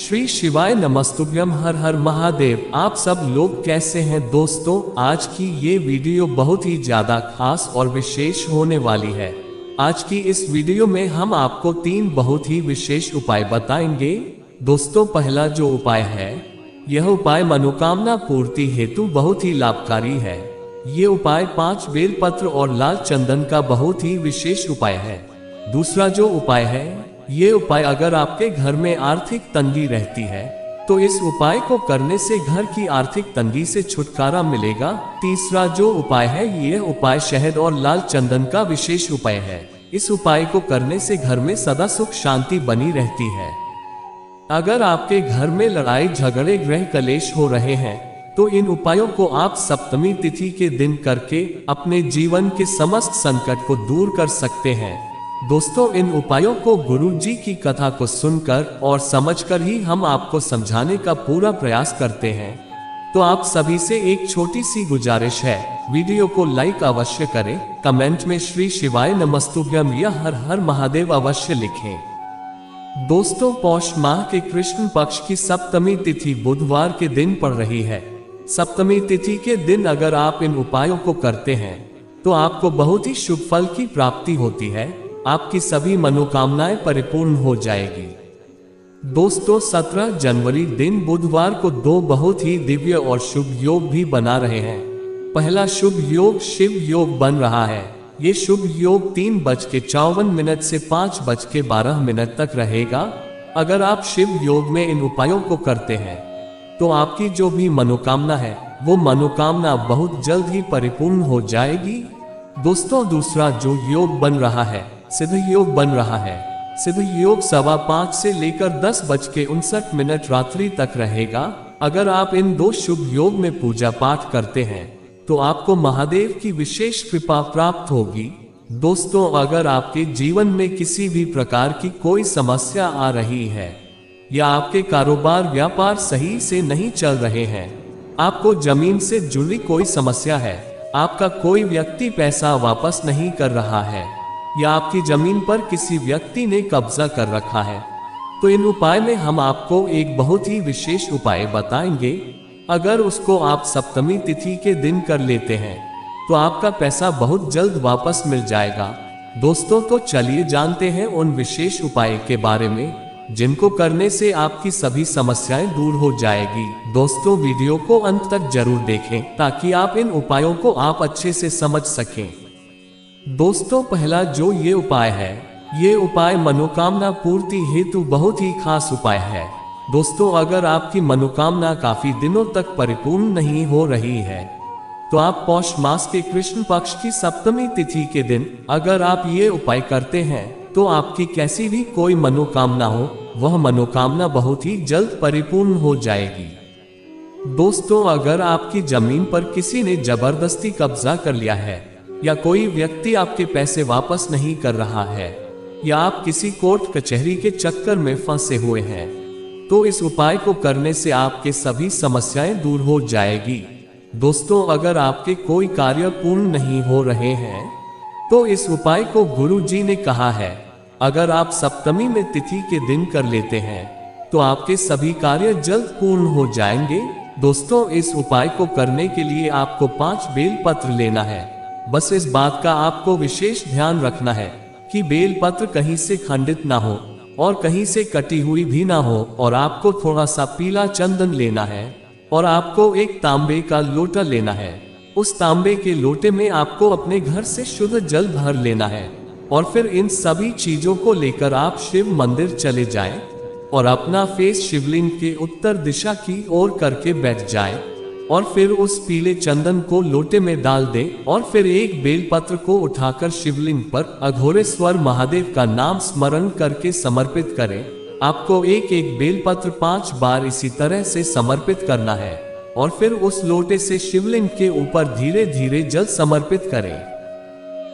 श्री शिवाय नमस्तुभ्यम। हर हर महादेव। आप सब लोग कैसे हैं दोस्तों? आज की ये वीडियो बहुत ही ज्यादा खास और विशेष होने वाली है। आज की इस वीडियो में हम आपको 3 बहुत ही विशेष उपाय बताएंगे। दोस्तों, पहला जो उपाय है, यह उपाय मनोकामना पूर्ति हेतु बहुत ही लाभकारी है। ये उपाय 5 बेलपत्र और लाल चंदन का बहुत ही विशेष उपाय है। दूसरा जो उपाय है, ये उपाय अगर आपके घर में आर्थिक तंगी रहती है तो इस उपाय को करने से घर की आर्थिक तंगी से छुटकारा मिलेगा। तीसरा जो उपाय है, ये उपाय शहद और लाल चंदन का विशेष उपाय है। इस उपाय को करने से घर में सदा सुख शांति बनी रहती है। अगर आपके घर में लड़ाई झगड़े गृह कलेश हो रहे हैं तो इन उपायों को आप सप्तमी तिथि के दिन करके अपने जीवन के समस्त संकट को दूर कर सकते हैं। दोस्तों, इन उपायों को गुरु जी की कथा को सुनकर और समझकर ही हम आपको समझाने का पूरा प्रयास करते हैं। तो आप सभी से एक छोटी सी गुजारिश है, वीडियो को लाइक अवश्य करें, कमेंट में श्री शिवाय नमस्तुभ्यम या हर हर महादेव अवश्य लिखें। दोस्तों, पौष माह के कृष्ण पक्ष की सप्तमी तिथि बुधवार के दिन पड़ रही है। सप्तमी तिथि के दिन अगर आप इन उपायों को करते हैं तो आपको बहुत ही शुभ फल की प्राप्ति होती है। आपकी सभी मनोकामनाएं परिपूर्ण हो जाएगी। दोस्तों, 17 जनवरी दिन बुधवार को 2 बहुत ही दिव्य और शुभ योग भी बना रहे हैं। पहला शुभ योग शिव योग बन रहा है। ये शुभ योग 3:54 से 5:12 तक रहेगा। अगर आप शिव योग में इन उपायों को करते हैं तो आपकी जो भी मनोकामना है वो मनोकामना बहुत जल्द ही परिपूर्ण हो जाएगी। दोस्तों, दूसरा जो योग बन रहा है, सिद्ध योग बन रहा है। सिद्ध योग 5:15 से लेकर 10:59 रात्रि तक रहेगा। अगर आप इन 2 शुभ योग में पूजा पाठ करते हैं तो आपको महादेव की विशेष कृपा प्राप्त होगी। दोस्तों, अगर आपके जीवन में किसी भी प्रकार की कोई समस्या आ रही है या आपके कारोबार व्यापार सही से नहीं चल रहे हैं, आपको जमीन से जुड़ी कोई समस्या है, आपका कोई व्यक्ति पैसा वापस नहीं कर रहा है या आपकी जमीन पर किसी व्यक्ति ने कब्जा कर रखा है, तो इन उपाय में हम आपको एक बहुत ही विशेष उपाय बताएंगे। अगर उसको आप सप्तमी तिथि के दिन कर लेते हैं तो आपका पैसा बहुत जल्द वापस मिल जाएगा। दोस्तों, तो चलिए जानते हैं उन विशेष उपाय के बारे में जिनको करने से आपकी सभी समस्याएं दूर हो जाएगी। दोस्तों, वीडियो को अंत तक जरूर देखें ताकि आप इन उपायों को आप अच्छे से समझ सकें। दोस्तों, पहला जो ये उपाय है, ये उपाय मनोकामना पूर्ति हेतु बहुत ही खास उपाय है। दोस्तों, अगर आपकी मनोकामना काफी दिनों तक परिपूर्ण नहीं हो रही है तो आप पौष मास के कृष्ण पक्ष की सप्तमी तिथि के दिन अगर आप ये उपाय करते हैं तो आपकी कैसी भी कोई मनोकामना हो, वह मनोकामना बहुत ही जल्द परिपूर्ण हो जाएगी। दोस्तों, अगर आपकी जमीन पर किसी ने जबरदस्ती कब्जा कर लिया है या कोई व्यक्ति आपके पैसे वापस नहीं कर रहा है या आप किसी कोर्ट कचहरी के चक्कर में फंसे हुए हैं, तो इस उपाय को करने से आपके सभी समस्याएं दूर हो जाएगी। दोस्तों, अगर आपके कोई कार्य पूर्ण नहीं हो रहे हैं तो इस उपाय को गुरु जी ने कहा है, अगर आप सप्तमी में तिथि के दिन कर लेते हैं तो आपके सभी कार्य जल्द पूर्ण हो जाएंगे। दोस्तों, इस उपाय को करने के लिए आपको 5 बेलपत्र लेना है। बस इस बात का आपको विशेष ध्यान रखना है कि बेलपत्र कहीं से खंडित ना हो और कहीं से कटी हुई भी ना हो, और आपको थोड़ा सा पीला चंदन लेना है और आपको एक तांबे का लोटा लेना है। उस तांबे के लोटे में आपको अपने घर से शुद्ध जल भर लेना है और फिर इन सभी चीजों को लेकर आप शिव मंदिर चले जाएं और अपना फेस शिवलिंग के उत्तर दिशा की ओर करके बैठ जाएं और फिर उस पीले चंदन को लोटे में डाल दें और फिर एक बेलपत्र को उठाकर शिवलिंग पर अघोरेश्वर महादेव का नाम स्मरण करके समर्पित करें। आपको एक बेलपत्र 5 बार इसी तरह से समर्पित करना है और फिर उस लोटे से शिवलिंग के ऊपर धीरे धीरे जल समर्पित करें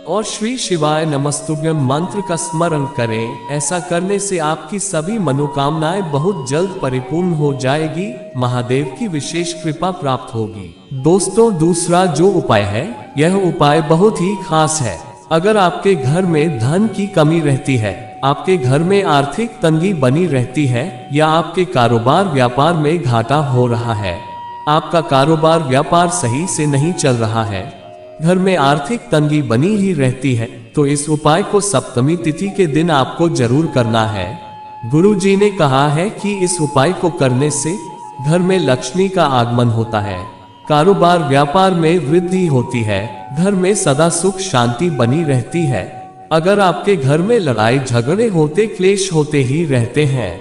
और श्री शिवाय नमस्तुभ्यम मंत्र का स्मरण करें। ऐसा करने से आपकी सभी मनोकामनाएं बहुत जल्द परिपूर्ण हो जाएगी, महादेव की विशेष कृपा प्राप्त होगी। दोस्तों, दूसरा जो उपाय है, यह उपाय बहुत ही खास है। अगर आपके घर में धन की कमी रहती है, आपके घर में आर्थिक तंगी बनी रहती है या आपके कारोबार व्यापार में घाटा हो रहा है, आपका कारोबार व्यापार सही से नहीं चल रहा है, घर में आर्थिक तंगी बनी ही रहती है, तो इस उपाय को सप्तमी तिथि के दिन आपको जरूर करना है। गुरुजी ने कहा है कि इस उपाय को करने से घर में लक्ष्मी का आगमन होता है, कारोबार व्यापार में वृद्धि होती है, घर में सदा सुख शांति बनी रहती है। अगर आपके घर में लड़ाई झगड़े होते क्लेश होते ही रहते हैं,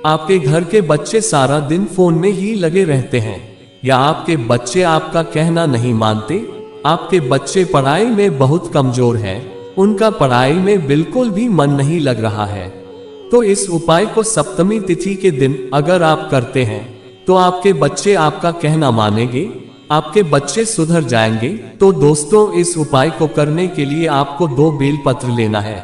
आपके घर के बच्चे सारा दिन फोन में ही लगे रहते हैं, या आपके बच्चे आपका कहना नहीं मानते, आपके बच्चे पढ़ाई में बहुत कमजोर हैं, उनका पढ़ाई में बिल्कुल भी मन नहीं लग रहा है, तो इस उपाय को सप्तमी तिथि के दिन अगर आप करते हैं तो आपके बच्चे आपका कहना मानेंगे, आपके बच्चे सुधर जाएंगे। तो दोस्तों, इस उपाय को करने के लिए आपको 2 बेलपत्र लेना है।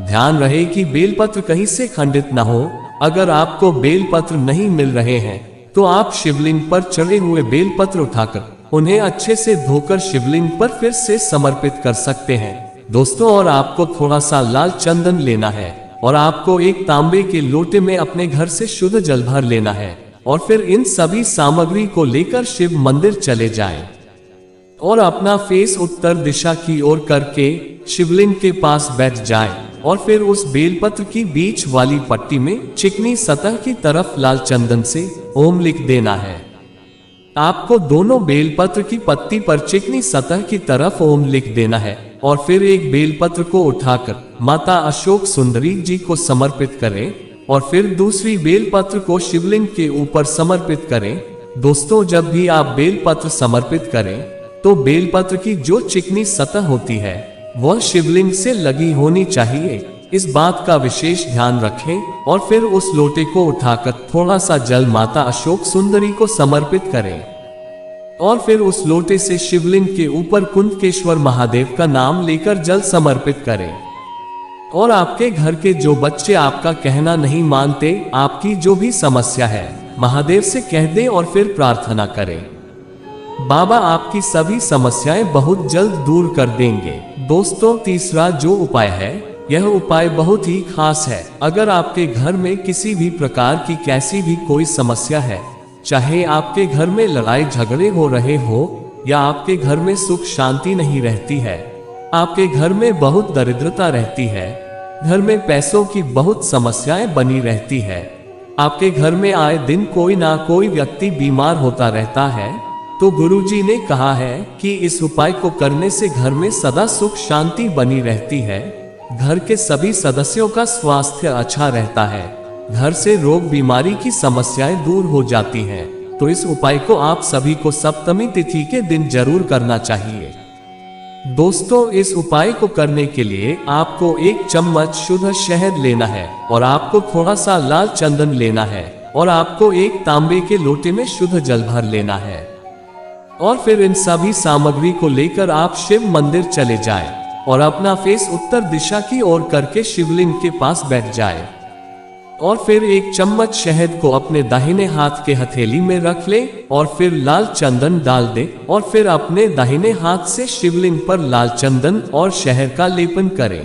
ध्यान रहे कि बेलपत्र कहीं से खंडित ना हो। अगर आपको बेलपत्र नहीं मिल रहे हैं तो आप शिवलिंग पर चढ़े हुए बेलपत्र उठाकर उन्हें अच्छे से धोकर शिवलिंग पर फिर से समर्पित कर सकते हैं दोस्तों। और आपको थोड़ा सा लाल चंदन लेना है और आपको एक तांबे के लोटे में अपने घर से शुद्ध जल भर लेना है और फिर इन सभी सामग्री को लेकर शिव मंदिर चले जाएं और अपना फेस उत्तर दिशा की ओर करके शिवलिंग के पास बैठ जाएं और फिर उस बेलपत्र की बीच वाली पट्टी में चिकनी सतह की तरफ लाल चंदन से ओम लिख देना है। आपको दोनों बेलपत्र की पत्ती पर चिकनी सतह की तरफ ओम लिख देना है और फिर एक बेलपत्र को उठाकर माता अशोक सुंदरी जी को समर्पित करें और फिर दूसरी बेलपत्र को शिवलिंग के ऊपर समर्पित करें। दोस्तों, जब भी आप बेलपत्र समर्पित करें तो बेलपत्र की जो चिकनी सतह होती है वह शिवलिंग से लगी होनी चाहिए। इस बात का विशेष ध्यान रखें और फिर उस लोटे को उठाकर थोड़ा सा जल माता अशोक सुंदरी को समर्पित करें और फिर उस लोटे से शिवलिंग के ऊपर कुंडकेश्वर महादेव का नाम लेकर जल समर्पित करें। और आपके घर के जो बच्चे आपका कहना नहीं मानते, आपकी जो भी समस्या है, महादेव से कह दें और फिर प्रार्थना करें। बाबा आपकी सभी समस्याएं बहुत जल्द दूर कर देंगे। दोस्तों, तीसरा जो उपाय है यह उपाय बहुत ही खास है। अगर आपके घर में किसी भी प्रकार की कैसी भी कोई समस्या है, चाहे आपके घर में लड़ाई झगड़े हो रहे हो या आपके घर में सुख शांति नहीं रहती है, आपके घर में बहुत दरिद्रता रहती है, घर में पैसों की बहुत समस्याएं बनी रहती है, आपके घर में आए दिन कोई ना कोई व्यक्ति बीमार होता रहता है, तो गुरुजी ने कहा है कि इस उपाय को करने से घर में सदा सुख शांति बनी रहती है, घर के सभी सदस्यों का स्वास्थ्य अच्छा रहता है, घर से रोग बीमारी की समस्याएं दूर हो जाती हैं। तो इस उपाय को आप सभी को सप्तमी तिथि के दिन जरूर करना चाहिए। दोस्तों, इस उपाय को करने के लिए आपको 1 चम्मच शुद्ध शहद लेना है और आपको थोड़ा सा लाल चंदन लेना है और आपको एक तांबे के लोटे में शुद्ध जल भर लेना है और फिर इन सभी सामग्री को लेकर आप शिव मंदिर चले जाएं और अपना फेस उत्तर दिशा की ओर करके शिवलिंग के पास बैठ जाएं और फिर 1 चम्मच शहद को अपने दाहिने हाथ के हथेली में रख ले और फिर लाल चंदन डाल दे और फिर अपने दाहिने हाथ से शिवलिंग पर लाल चंदन और शहद का लेपन करें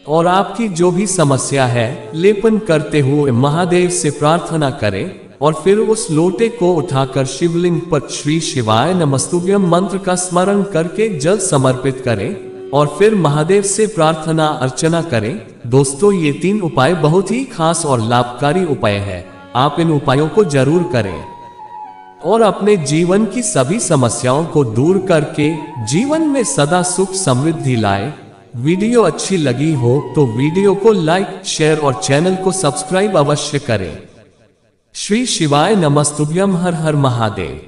और आपकी जो भी समस्या है लेपन करते हुए महादेव से प्रार्थना करें और फिर उस लोटे को उठाकर शिवलिंग पर श्री शिवाय नमस्तुभ्यम मंत्र का स्मरण करके जल समर्पित करें और फिर महादेव से प्रार्थना अर्चना करें। दोस्तों, ये 3 उपाय बहुत ही खास और लाभकारी उपाय है। आप इन उपायों को जरूर करें और अपने जीवन की सभी समस्याओं को दूर करके जीवन में सदा सुख समृद्धि लाए। वीडियो अच्छी लगी हो तो वीडियो को लाइक, शेयर और चैनल को सब्सक्राइब अवश्य करें। श्री शिवाय नमस्तुभ्यम। हर हर महादेव।